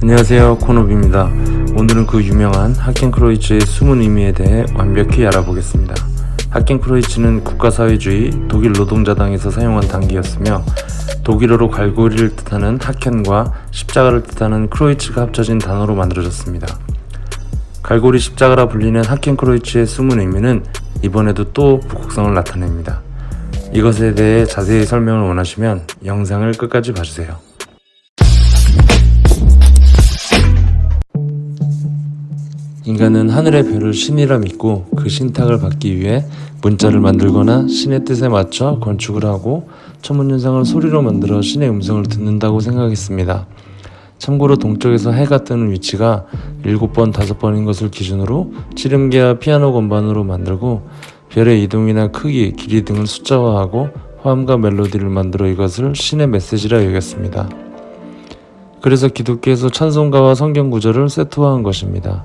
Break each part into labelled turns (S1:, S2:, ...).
S1: 안녕하세요, 코노비입니다. 오늘은 그 유명한 하켄크로이츠의 숨은 의미에 대해 완벽히 알아보겠습니다. 하켄크로이츠는 국가사회주의 독일 노동자당에서 사용한 단기였으며 독일어로 갈고리를 뜻하는 하켄과 십자가를 뜻하는 크로이츠가 합쳐진 단어로 만들어졌습니다. 갈고리 십자가라 불리는 하켄크로이츠의 숨은 의미는 이번에도 또 북극성을 나타냅니다. 이것에 대해 자세히 설명을 원하시면 영상을 끝까지 봐주세요. 인간은 하늘의 별을 신이라 믿고 그 신탁을 받기 위해 문자를 만들거나 신의 뜻에 맞춰 건축을 하고 천문현상을 소리로 만들어 신의 음성을 듣는다고 생각했습니다. 참고로 동쪽에서 해가 뜨는 위치가 7번, 5번인 것을 기준으로 지름계와 피아노 건반으로 만들고 별의 이동이나 크기, 길이 등을 숫자화하고 화음과 멜로디를 만들어 이것을 신의 메시지라 여겼습니다. 그래서 기독교에서 찬송가와 성경 구절을 세트화한 것입니다.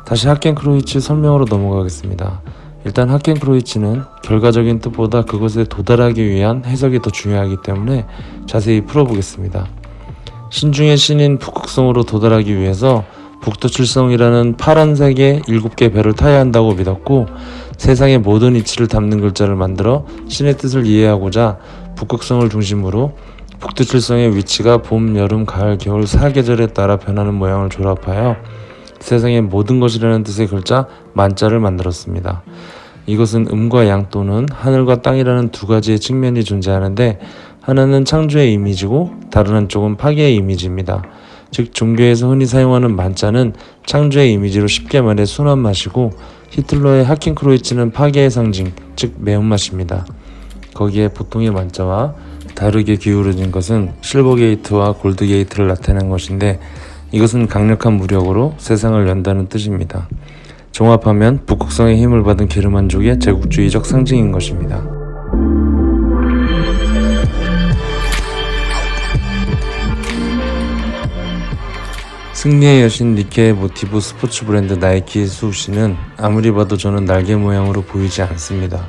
S1: 다시 하켄크로이츠 설명으로 넘어가겠습니다. 일단 하켄크로이츠는 결과적인 뜻보다 그것에 도달하기 위한 해석이 더 중요하기 때문에 자세히 풀어보겠습니다. 신중의 신인 북극성으로 도달하기 위해서 북두칠성이라는 파란색의 7개 별을 타야 한다고 믿었고 세상의 모든 이치를 담는 글자를 만들어 신의 뜻을 이해하고자 북극성을 중심으로 북두칠성의 위치가 봄, 여름, 가을, 겨울 4계절에 따라 변하는 모양을 조합하여 세상의 모든 것이라는 뜻의 글자 만자를 만들었습니다. 이것은 음과 양 또는 하늘과 땅이라는 두 가지의 측면이 존재하는데 하나는 창조의 이미지고 다른 한쪽은 파괴의 이미지입니다. 즉 종교에서 흔히 사용하는 만자는 창조의 이미지로 쉽게 말해 순한 맛이고 히틀러의 하켄크로이츠는 파괴의 상징, 즉 매운맛입니다. 거기에 보통의 만자와 다르게 기울어진 것은 실버 게이트와 골드 게이트를 나타내는 것인데 이것은 강력한 무력으로 세상을 연다는 뜻입니다. 종합하면 북극성의 힘을 받은 게르만족의 제국주의적 상징인 것입니다. 승리의 여신 니케의 모티브 스포츠 브랜드 나이키의 수우씨는 아무리 봐도 저는 날개 모양으로 보이지 않습니다.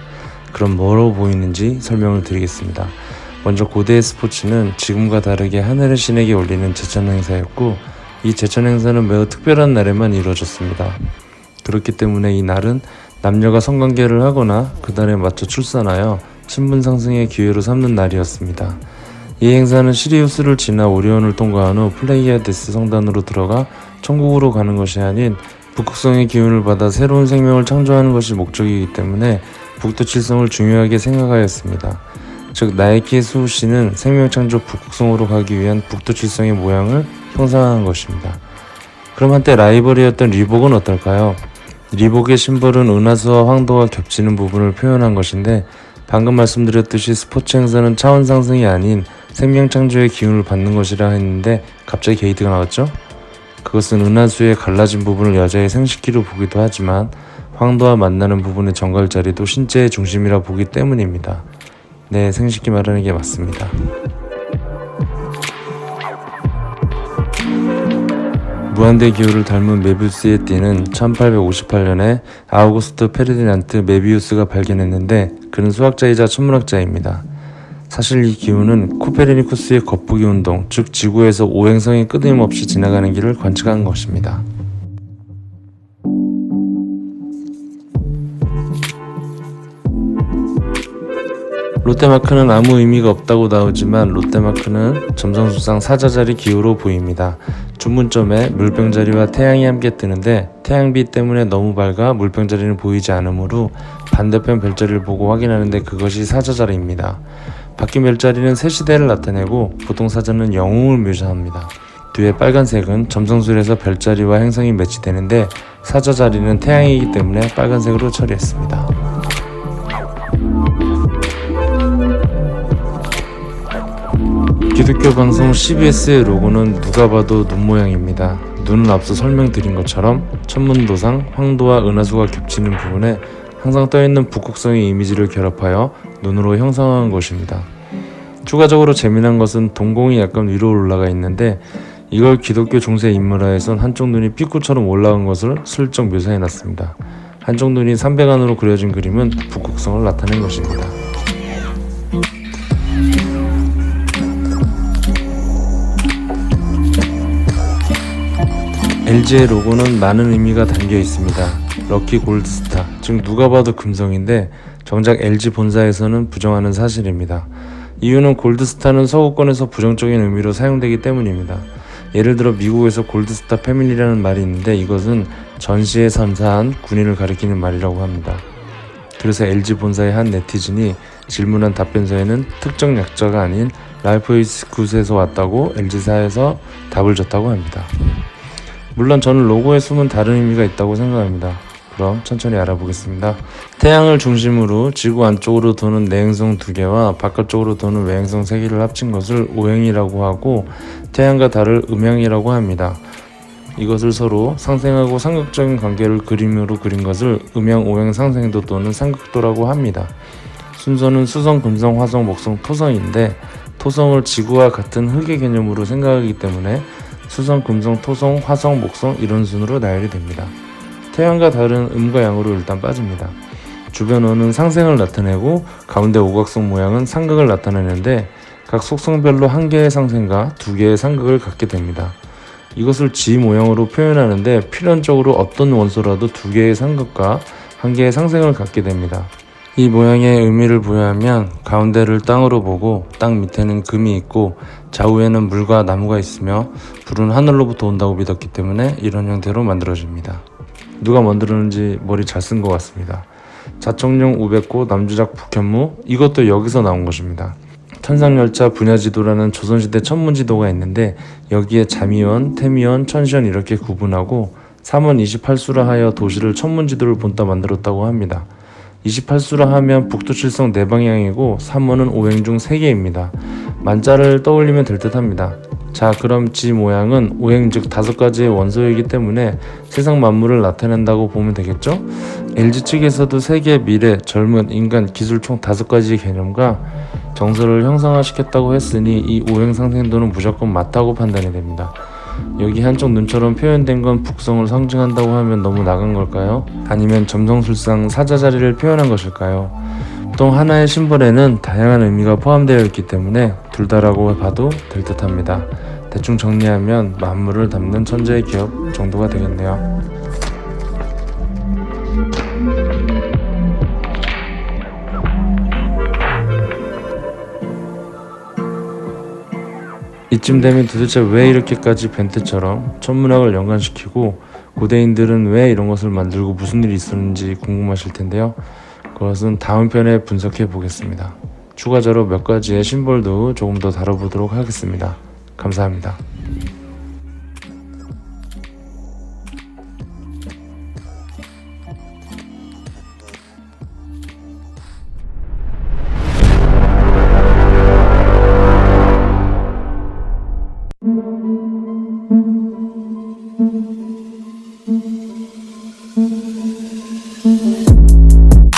S1: 그럼 뭐로 보이는지 설명을 드리겠습니다. 먼저 고대의 스포츠는 지금과 다르게 하늘의 신에게 올리는 제천 행사였고 이 제천 행사는 매우 특별한 날에만 이루어졌습니다. 그렇기 때문에 이 날은 남녀가 성관계를 하거나 그 달에 맞춰 출산하여 신분 상승의 기회로 삼는 날이었습니다. 이 행사는 시리우스를 지나 오리온을 통과한 후 플레이아데스 성단으로 들어가 천국으로 가는 것이 아닌 북극성의 기운을 받아 새로운 생명을 창조하는 것이 목적이기 때문에 북두칠성을 중요하게 생각하였습니다. 즉 나이키의 수우씨는 생명창조 북극성으로 가기 위한 북두칠성의 모양을 형상한 것입니다. 그럼 한때 라이벌이었던 리복은 어떨까요? 리복의 심벌은 은하수와 황도가 겹치는 부분을 표현한 것인데 방금 말씀드렸듯이 스포츠 행사는 차원 상승이 아닌 생명창조의 기운을 받는 것이라 했는데 갑자기 게이트가 나왔죠? 그것은 은하수의 갈라진 부분을 여자의 생식기로 보기도 하지만 황도와 만나는 부분의 정갈자리도 신체의 중심이라 보기 때문입니다. 네, 생식기 말하는 게 맞습니다. 무한대 기호를 닮은 메비우스의 띠는 1858년에 아우구스트 페르디난트 메비우스가 발견했는데 그는 수학자이자 천문학자입니다. 사실 이 기호는 코페르니쿠스의 겉보기 운동, 즉 지구에서 오행성이 끊임없이 지나가는 길을 관측한 것입니다. 롯데마크는 아무 의미가 없다고 나오지만 롯데마크는 점성술상 사자자리 기호로 보입니다. 주문점에 물병자리와 태양이 함께 뜨는데 태양빛 때문에 너무 밝아 물병자리는 보이지 않으므로 반대편 별자리를 보고 확인하는데 그것이 사자자리입니다. 바뀐 별자리는 새 시대를 나타내고 보통 사자는 영웅을 묘사합니다. 뒤에 빨간색은 점성술에서 별자리와 행성이 매치되는데 사자자리는 태양이기 때문에 빨간색으로 처리했습니다. 기독교 방송 CBS의 로고는 누가 봐도 눈 모양입니다. 눈은 앞서 설명드린 것처럼 천문도상, 황도와 은하수가 겹치는 부분에 항상 떠있는 북극성의 이미지를 결합하여 눈으로 형상화한 것입니다. 추가적으로 재미난 것은 동공이 약간 위로 올라가 있는데 이걸 기독교 중세 인물화에선 한쪽 눈이 피코처럼 올라간 것을 슬쩍 묘사해놨습니다. 한쪽 눈이 삼백안으로 그려진 그림은 북극성을 나타낸 것입니다. LG의 로고는 많은 의미가 담겨 있습니다. 럭키 골드스타, 즉 누가 봐도 금성인데 정작 LG 본사에서는 부정하는 사실입니다. 이유는 골드스타는 서구권에서 부정적인 의미로 사용되기 때문입니다. 예를 들어 미국에서 골드스타 패밀리라는 말이 있는데 이것은 전시에 참사한 군인을 가리키는 말이라고 합니다. 그래서 LG 본사의 한 네티즌이 질문한 답변서에는 특정 약자가 아닌 라이프 이즈 굿에서 왔다고 LG사에서 답을 줬다고 합니다. 물론 저는 로고에 숨은 다른 의미가 있다고 생각합니다. 그럼 천천히 알아보겠습니다. 태양을 중심으로 지구 안쪽으로 도는 내행성 2개와 바깥쪽으로 도는 외행성 3개를 합친 것을 오행이라고 하고 태양과 달을 음양이라고 합니다. 이것을 서로 상생하고 삼각적인 관계를 그림으로 그린 것을 음양, 오행, 상생도 또는 삼각도라고 합니다. 순서는 수성, 금성, 화성, 목성, 토성인데 토성을 지구와 같은 흙의 개념으로 생각하기 때문에 수성, 금성, 토성, 화성, 목성 이런 순으로 나열이 됩니다. 태양과 달은 음과 양으로 일단 빠집니다. 주변원은 상생을 나타내고 가운데 오각성 모양은 삼각을 나타내는데 각 속성별로 한 개의 상생과 2개의 삼각을 갖게 됩니다. 이것을 지 모양으로 표현하는데 필연적으로 어떤 원소라도 2개의 삼각과 1개의 상생을 갖게 됩니다. 이 모양에 의미를 부여하면 가운데를 땅으로 보고 땅 밑에는 금이 있고 좌우에는 물과 나무가 있으며 불은 하늘로부터 온다고 믿었기 때문에 이런 형태로 만들어집니다. 누가 만들었는지 머리 잘 쓴 것 같습니다. 자청룡 우백고 남주작 북현무, 이것도 여기서 나온 것입니다. 천상열차 분야지도라는 조선시대 천문지도가 있는데 여기에 잠이원, 태미원, 천시원 이렇게 구분하고 3원 28수라 하여 도시를 천문지도를 본따 만들었다고 합니다. 28수라 하면 북두칠성 4방향이고 3원은 오행 중 3개입니다. 만자를 떠올리면 될 듯 합니다. 자, 그럼 지 모양은 오행 즉 5가지의 원소이기 때문에 세상 만물을 나타낸다고 보면 되겠죠? LG 측에서도 세계, 미래, 젊은, 인간, 기술 총 5가지의 개념과 정서를 형상화시켰다고 했으니 이 오행 상생도는 무조건 맞다고 판단이 됩니다. 여기 한쪽 눈처럼 표현된 건 북성을 상징한다고 하면 너무 나간 걸까요? 아니면 점성술상 사자자리를 표현한 것일까요? 보통 하나의 심벌에는 다양한 의미가 포함되어 있기 때문에 둘 다라고 봐도 될 듯합니다. 대충 정리하면 만물을 담는 천재의 기업 정도가 되겠네요. 이쯤 되면 도대체 왜 이렇게까지 벤트처럼 천문학을 연관시키고 고대인들은 왜 이런 것을 만들고 무슨 일이 있었는지 궁금하실 텐데요. 그것은 다음 편에 분석해 보겠습니다. 추가적으로 몇 가지의 심볼도 조금 더 다뤄보도록 하겠습니다. 감사합니다.